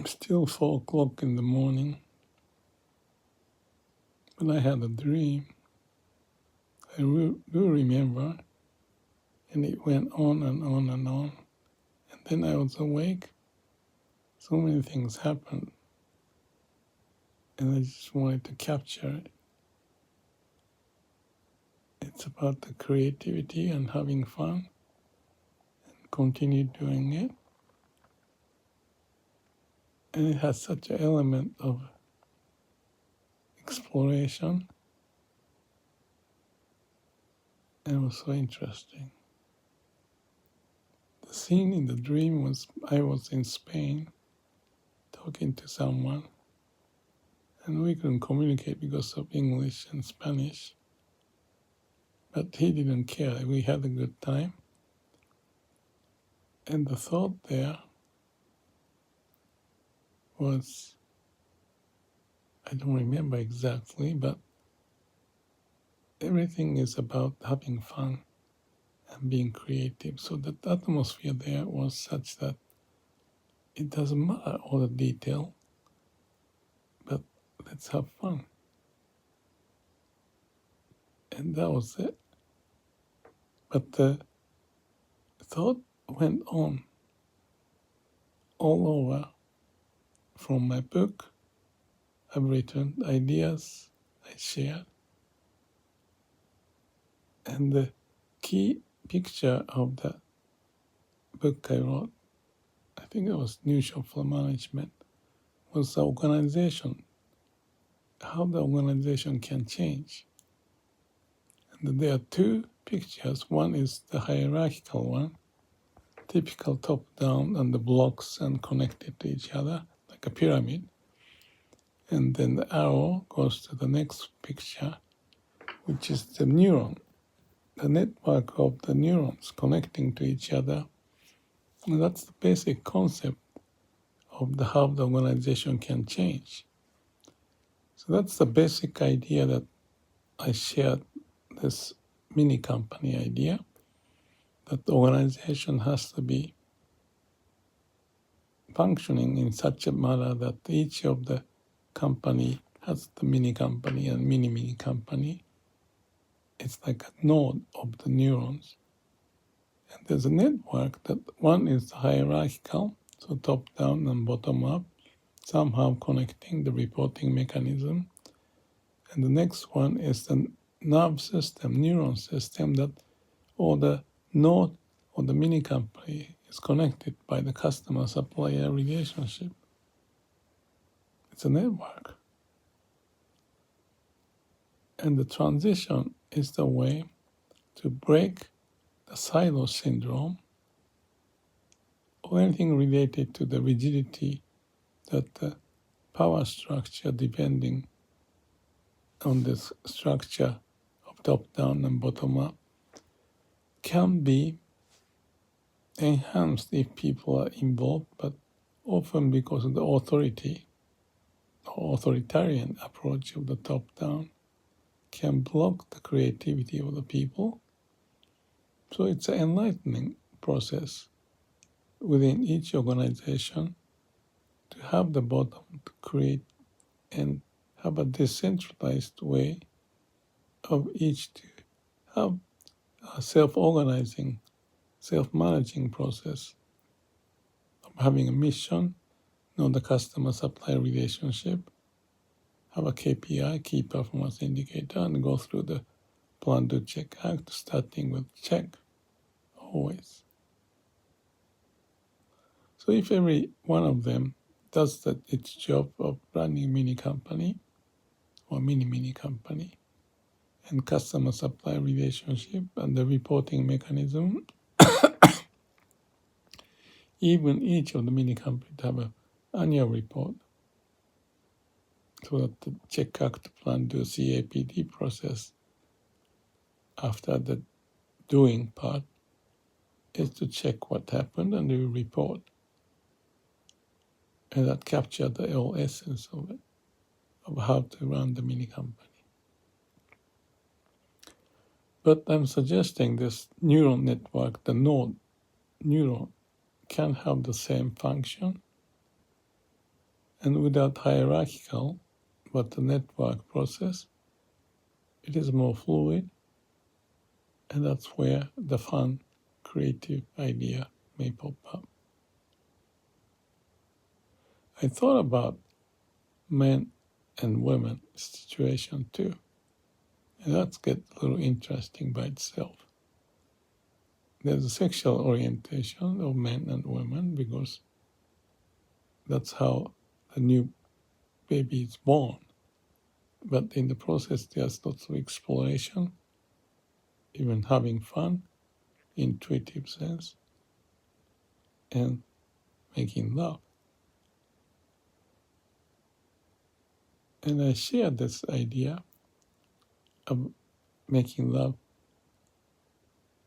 still 4 o'clock in the morning, but I had a dream. I do remember, and it went on and on and on. And then I was awake. So many things happened, and I just wanted to capture it. It's about the creativity and having fun, and continue doing it. And it has such an element of exploration. And it was so interesting. The scene in the dream was I was in Spain talking to someone, and we couldn't communicate because of English and Spanish. But he didn't care. We had a good time. And the thought there was, I don't remember exactly, but everything is about having fun and being creative. So the atmosphere there was such that it doesn't matter all the detail, but let's have fun. And that was it. But the thought went on all over. From my book, I've written ideas I shared. And the key picture of the book I wrote, I think it was New Shop for Management, was the organization, how the organization can change. And there are 2 pictures. One is the hierarchical one, typical top-down and the blocks and connected to each other, like a pyramid. And then the arrow goes to the next picture, which is the neuron, the network of the neurons connecting to each other. And that's the basic concept of how the organization can change. So that's the basic idea that I shared, this mini company idea, that the organization has to be functioning in such a manner that each of the company has the mini company and mini company. It's like a node of the neurons. And there's a network that one is hierarchical, so top down and bottom up, somehow connecting the reporting mechanism. And the next one is the nerve system, neuron system, that all the node or the mini company is connected by the customer-supplier relationship. It's a network. And the transition is the way to break the silo syndrome or anything related to the rigidity that the power structure, depending on this structure of top-down and bottom-up, can be enhanced if people are involved, but often because of the authority or authoritarian approach of the top-down can block the creativity of the people. So it's an enlightening process within each organization to have the bottom to create and have a decentralized way of each to have a self-organizing, self-managing process of having a mission, know the customer-supplier relationship, have a KPI, key performance indicator, and go through the plan, do, check, act, starting with check, always. So if every one of them does its job of running a mini company or mini company, and customer-supplier relationship and the reporting mechanism, even each of the mini companies have an annual report, so that the check, act, plan, do, CAPD process after the doing part is to check what happened and do report. And that captured the whole essence of it, of how to run the mini company. But I'm suggesting this neural network, the node neuron, can have the same function And without hierarchical, but the network process, it is more fluid, and that's where the fun, creative idea may pop up. I thought about men and women situation too, and that's get a little interesting by itself. There's a sexual orientation of men and women because that's how a new baby is born. But in the process, there's lots of exploration, even having fun, intuitive sense, and making love. And I share this idea of making love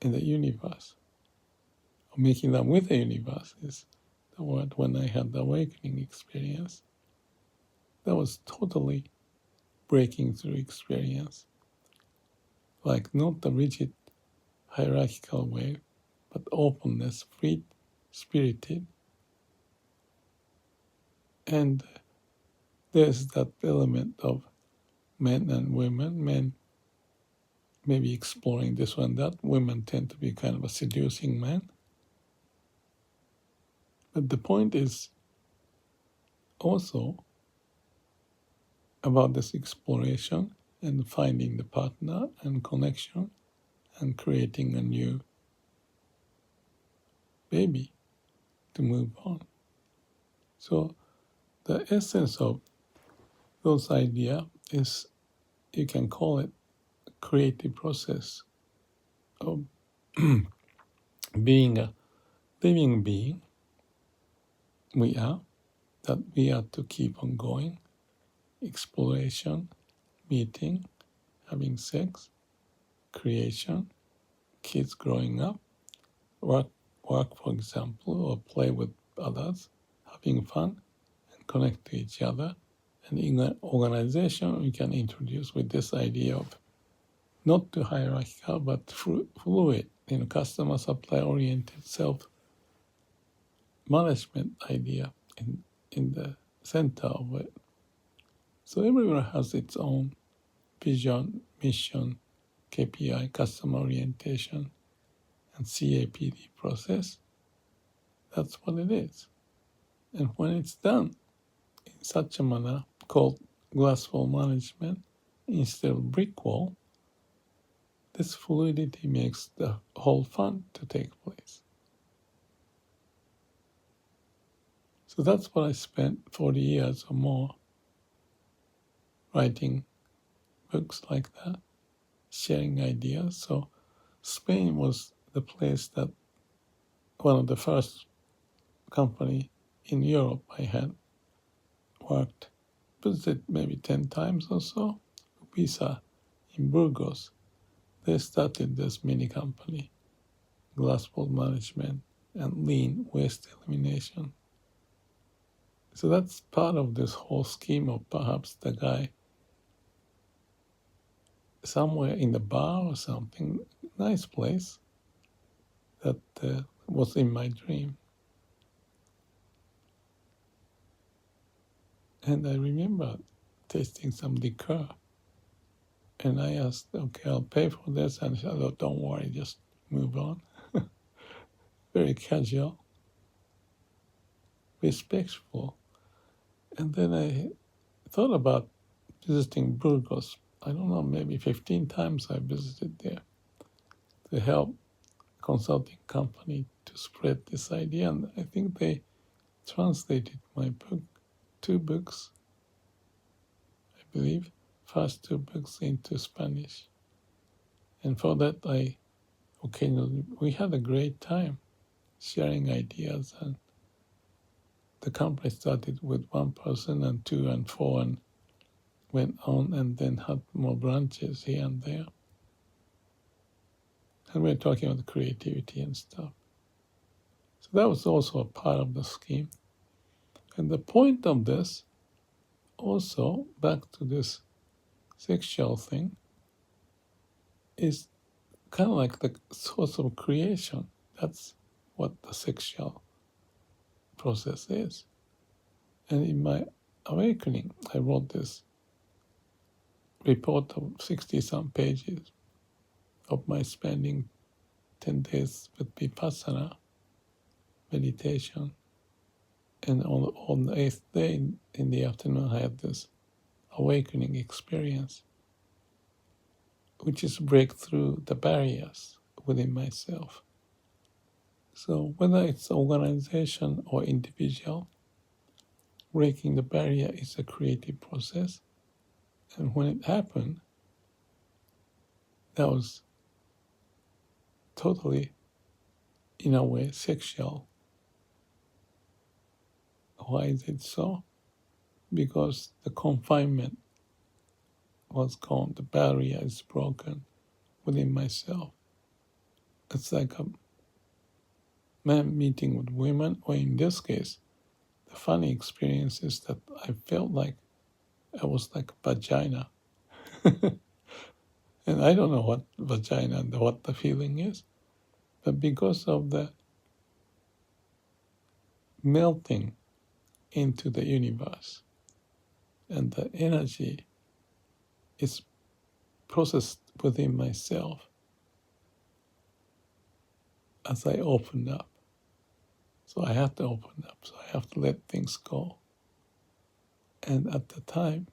in the universe, or making love with the universe is the word when I had the awakening experience. That was totally breaking through experience, like not the rigid hierarchical way, but openness, free spirited. And there's that element of men and women, men maybe exploring this one, that women tend to be kind of a seducing man. But the point is also about this exploration and finding the partner and connection and creating a new baby to move on. So the essence of those ideas is, you can call it a creative process of being a living being. We are, that we are to keep on going, exploration, meeting, having sex, creation, kids growing up, work for example, or play with others, having fun, and connect to each other. And in an organization, we can introduce with this idea of not too hierarchical, but fluid, customer supply oriented self-management idea in the center of it. So everyone has its own vision, mission, KPI, customer orientation, and CAPD process. That's what it is. And when it's done in such a manner called glass wall management instead of brick wall, this fluidity makes the whole fun to take place. So that's what I spent 40 years or more writing books like that, sharing ideas. So Spain was the place that one of the first company in Europe I had worked, visited maybe 10 times or so. Visa in Burgos, they started this mini company, glassball management and lean waste elimination. So that's part of this whole scheme of perhaps the guy somewhere in the bar or something, nice place that was in my dream. And I remember tasting some liqueur. And I asked, okay, I'll pay for this. And she said, oh, don't worry, just move on. Very casual, respectful. And then I thought about visiting Burgos. I don't know, maybe 15 times I visited there to help consulting company to spread this idea. And I think they translated my book, 2 books, I believe, first 2 books into Spanish. And for that, we had a great time sharing ideas. And the company started with 1 person and 2 and 4 and went on and then had more branches here and there. And we're talking about creativity and stuff. So that was also a part of the scheme. And the point of this, also back to this sexual thing, is kind of like the source of creation. That's what the sexual process is. And in my awakening, I wrote this report of 60-some pages of my spending 10 days with Vipassana meditation. And on the 8th day in the afternoon, I had this awakening experience, which is break through the barriers within myself. So whether it's organization or individual, breaking the barrier is a creative process. And when it happened, that was totally, in a way, sexual. Why is it so? Because the confinement was gone, the barrier is broken within myself. It's like a man meeting with women, or in this case, the funny experience is that I felt like I was like a vagina. And I don't know what vagina and what the feeling is, but because of the melting into the universe and the energy is processed within myself as I opened up. So I have to open up, so I have to let things go. And at the time,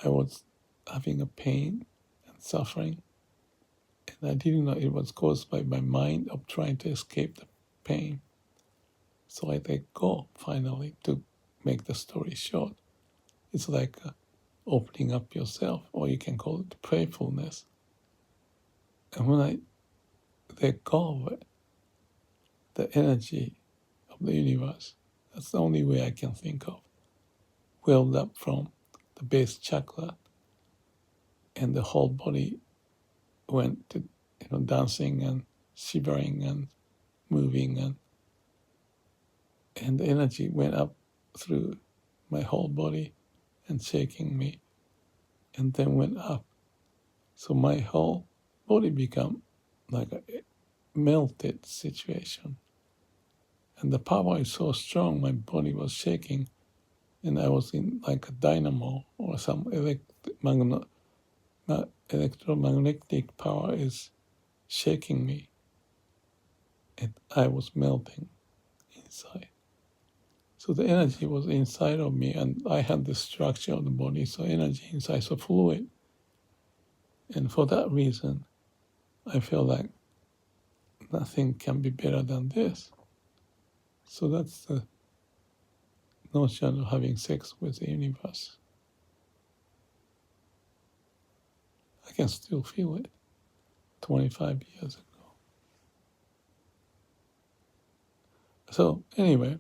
I was having a pain and suffering, and I didn't know it was caused by my mind of trying to escape the pain. So I let go, finally, to make the story short. It's like opening up yourself, or you can call it playfulness. And when I let go of it, the energy of the universe, that's the only way I can think of, welled up from the base chakra, and the whole body went to dancing and shivering and moving, and the energy went up through my whole body and shaking me, and then went up. So my whole body became like a melted situation. And the power is so strong, my body was shaking, and I was in like a dynamo or some electromagnetic power is shaking me, and I was melting inside. So the energy was inside of me, and I had the structure of the body, so energy inside, so fluid. And for that reason, I feel like nothing can be better than this. So that's the notion of having sex with the universe. I can still feel it 25 years ago. So anyway,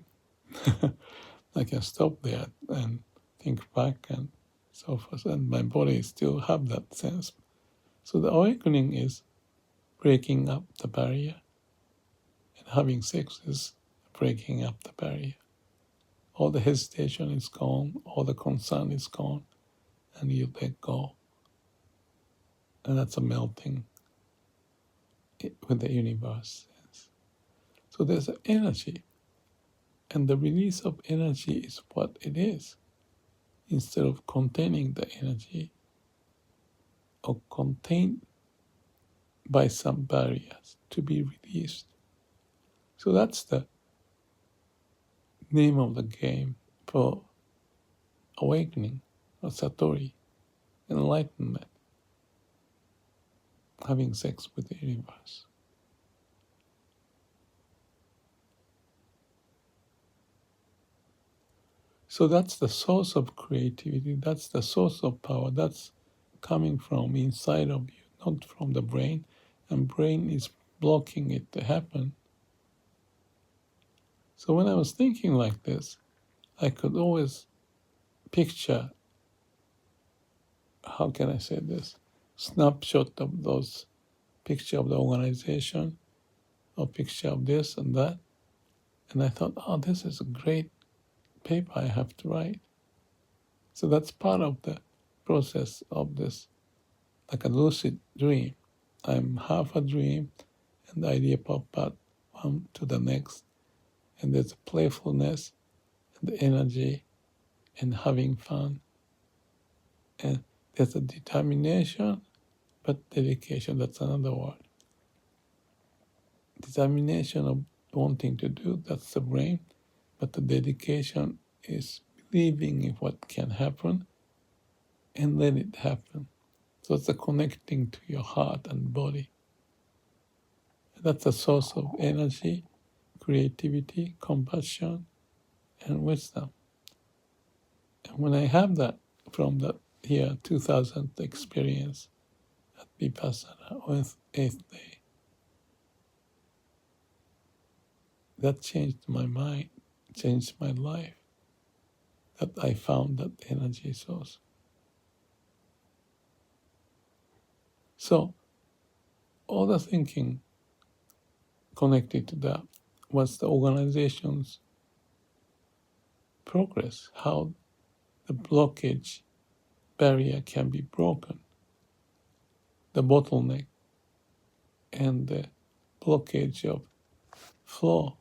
I can stop there and think back and so forth, and my body still have that sense. So the awakening is breaking up the barrier, and having sex is breaking up the barrier. All the hesitation is gone, all the concern is gone, and you let go. And that's a melting with the universe. So there's an energy, and the release of energy is what it is. Instead of containing the energy or contained by some barriers to be released. So that's the name of the game for awakening or satori, enlightenment, having sex with the universe. So that's the source of creativity, that's the source of power, that's coming from inside of you, not from the brain, and brain is blocking it to happen. So when I was thinking like this, I could always picture, how can I say this, snapshot of those, picture of the organization, or picture of this and that. And I thought, oh, this is a great paper I have to write. So that's part of the process of this, like a lucid dream. I'm half a dream, and the idea pops up one to the next. And there's a playfulness and the energy and having fun. And there's a determination, but dedication, that's another word. Determination of wanting to do, that's the brain, but the dedication is believing in what can happen and let it happen. So it's a connecting to your heart and body. That's a source of energy, creativity, compassion, and wisdom. And when I have that from that year 2000 experience at Vipassana on 8th day, that changed my mind, changed my life, that I found that energy source. So all the thinking connected to that was the organization's progress, how the blockage barrier can be broken, the bottleneck and the blockage of flow.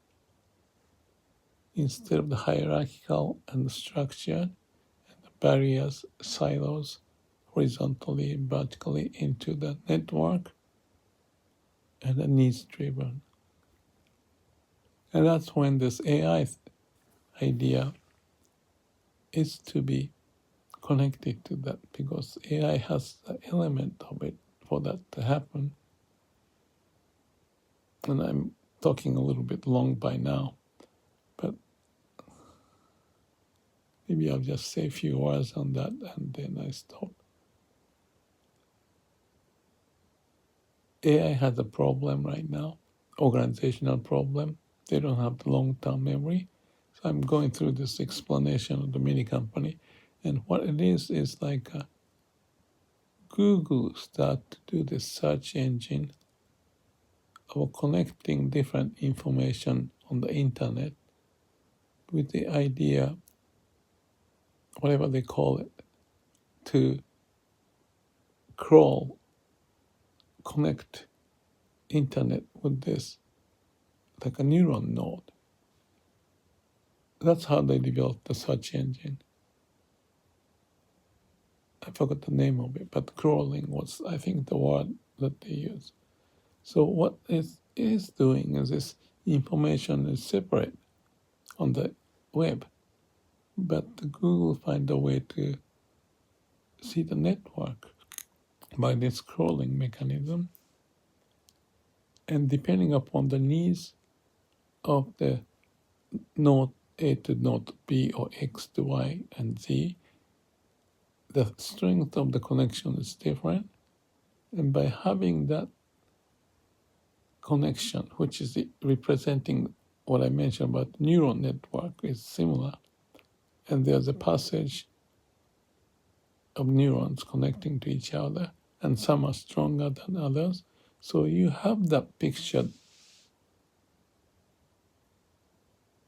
Instead of the hierarchical and the structured, and the barriers, silos, horizontally and vertically into the network, and the needs driven. And that's when this AI idea is to be connected to that, because AI has the element of it for that to happen. And I'm talking a little bit long by now, but maybe I'll just say a few words on that and then I stop. AI has a problem right now, organizational problem. They don't have the long-term memory. So I'm going through this explanation of the mini company. And what it is like Google start to do this search engine of connecting different information on the internet with the idea, whatever they call it, to crawl, connect internet with this, like a neuron node. That's how they developed the search engine. I forgot the name of it, but crawling was, I think, the word that they use. So what it is doing is this information is separate on the web, but Google find a way to see the network by this crawling mechanism. And depending upon the needs of the node A to node B or X to Y and Z, the strength of the connection is different. And by having that connection, which is representing what I mentioned about neural network, is similar. And there's a passage of neurons connecting to each other, and some are stronger than others. So you have that picture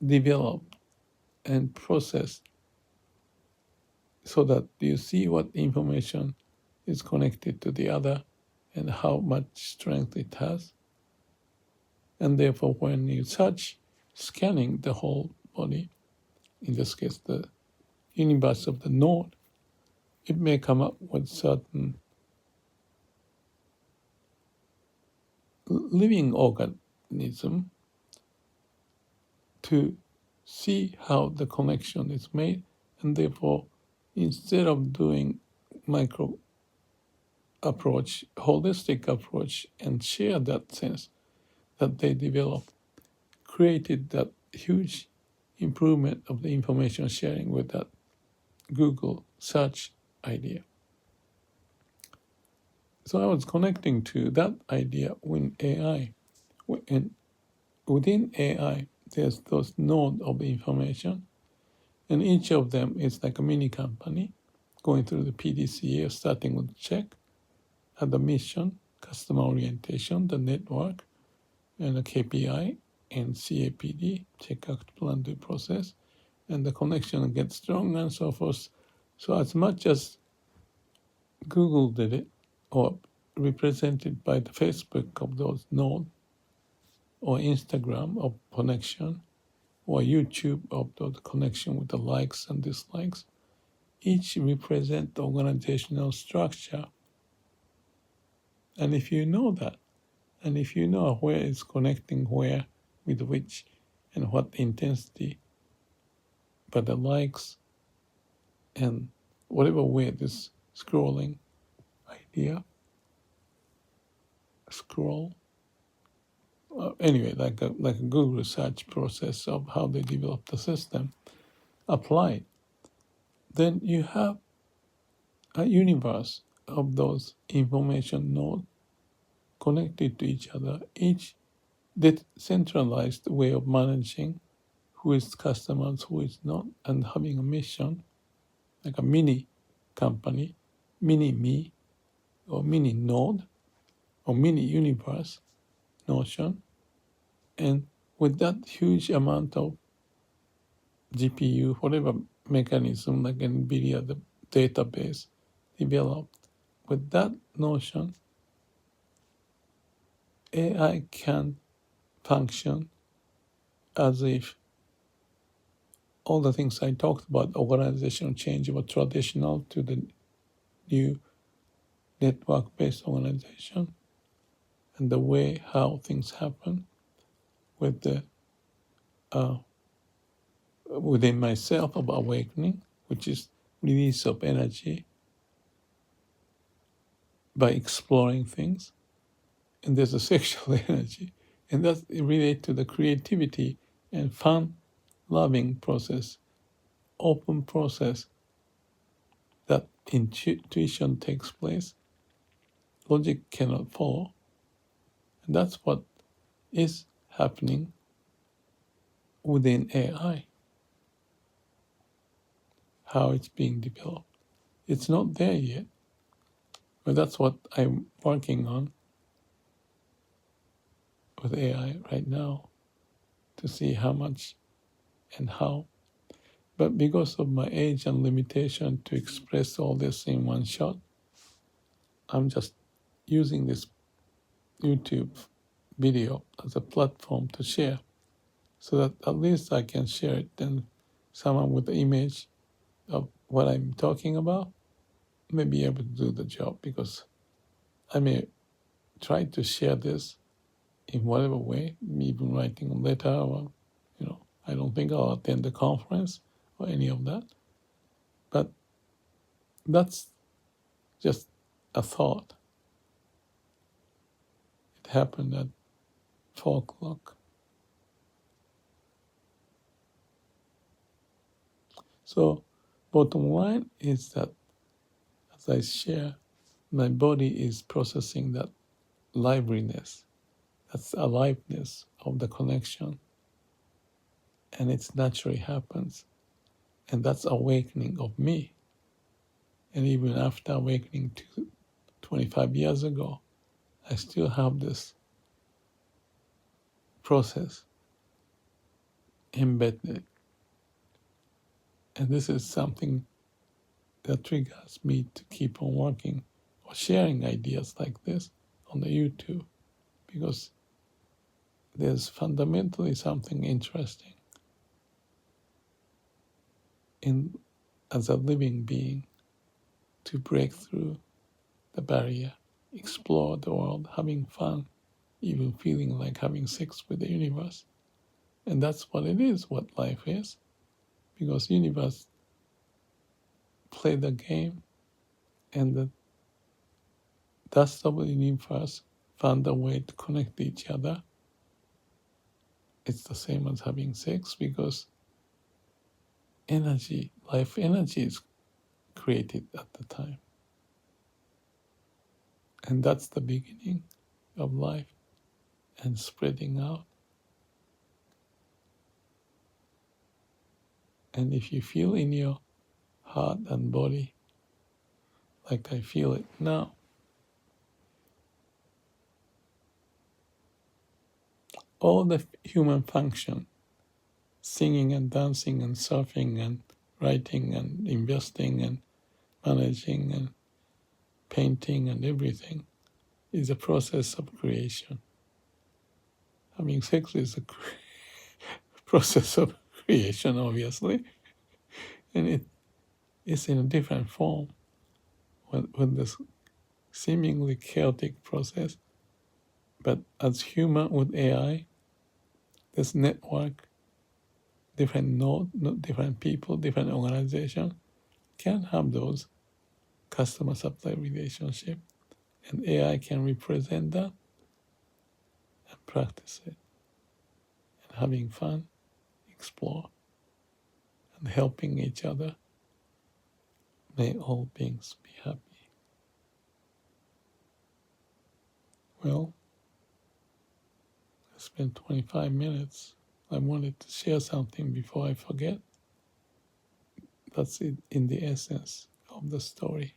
developed and processed so that you see what information is connected to the other and how much strength it has. And therefore, when you search, scanning the whole body, in this case, the universe of the node, it may come up with certain living organism to see how the connection is made, and therefore, instead of doing micro approach, holistic approach, and share that sense that they developed, created that huge improvement of the information sharing with that Google search idea. So I was connecting to that idea with AI. And within AI, there's those nodes of information, and each of them is like a mini company going through the PDCA, starting with check, at the mission, customer orientation, the network, and the KPI, and CAPD, check, act, plan, do, process, and the connection gets stronger and so forth. So as much as Google did it, or represented by the Facebook of those nodes, or Instagram of connection, or YouTube of the connection with the likes and dislikes, each represent the organizational structure. And if you know that, and if you know where it's connecting where with which and what intensity, but the likes and whatever way this scrolling idea, scroll, anyway, like a Google research process of how they develop the system, applied, then you have a universe of those information nodes connected to each other, each decentralized way of managing who is customers, who is not, and having a mission, like a mini company, mini me, or mini node, or mini universe notion. And with that huge amount of GPU, whatever mechanism like NVIDIA, the database developed, with that notion, AI can function as if all the things I talked about, organizational change, were traditional to the new network-based organization, and the way how things happen with the within myself of awakening, which is release of energy by exploring things. And there's a sexual energy, and that's related to the creativity and fun loving process, open process that intuition takes place. Logic cannot follow. And that's what is happening within AI, how it's being developed. It's not there yet, but that's what I'm working on with AI right now to see how much and how. But because of my age and limitation to express all this in one shot, I'm just using this YouTube video as a platform to share, so that at least I can share it, and someone with the image of what I'm talking about may be able to do the job, because I may try to share this in whatever way, even writing a letter, or, I don't think I'll attend the conference or any of that. But that's just a thought. It happened at 4 o'clock. So bottom line is that as I share, my body is processing that liveliness, that's aliveness of the connection, and it naturally happens. And that's awakening of me. And even after awakening 25 years ago, I still have this process embedded. And this is something that triggers me to keep on working or sharing ideas like this on the YouTube, because there's fundamentally something interesting in, as a living being, to break through the barrier, explore the world, having fun, even feeling like having sex with the universe. And that's what it is, what life is, because universe play the game, and the dust of the universe found a way to connect each other. It's the same as having sex, because energy, life energy, is created at the time. And that's the beginning of life and spreading out. And if you feel in your heart and body, like I feel it now, all the human function, singing and dancing and surfing and writing and investing and managing and painting and everything, is a process of creation. Having sex is a process of creation, obviously, and It's in a different form with this seemingly chaotic process. But as human with AI, this network, different node, different people, different organizations can have those customer supply relationship, and AI can represent that and practice it, and having fun, explore, and helping each other. May all beings be happy. Well, I spent 25 minutes. I wanted to share something before I forget. That's it in the essence of the story.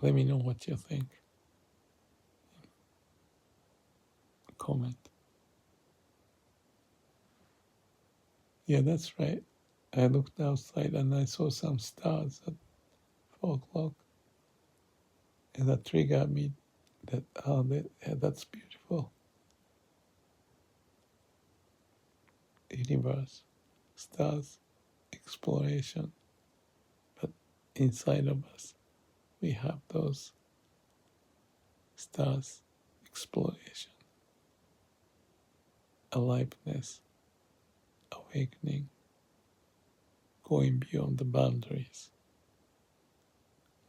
Let me know what you think. Comment. Yeah, that's right. I looked outside and I saw some stars at 4 o'clock, and that triggered me that, that's beautiful. Universe, stars, exploration, but inside of us, we have those stars, exploration, aliveness, awakening, going beyond the boundaries.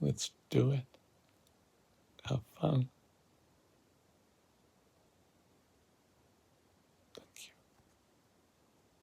Let's do it. Have fun.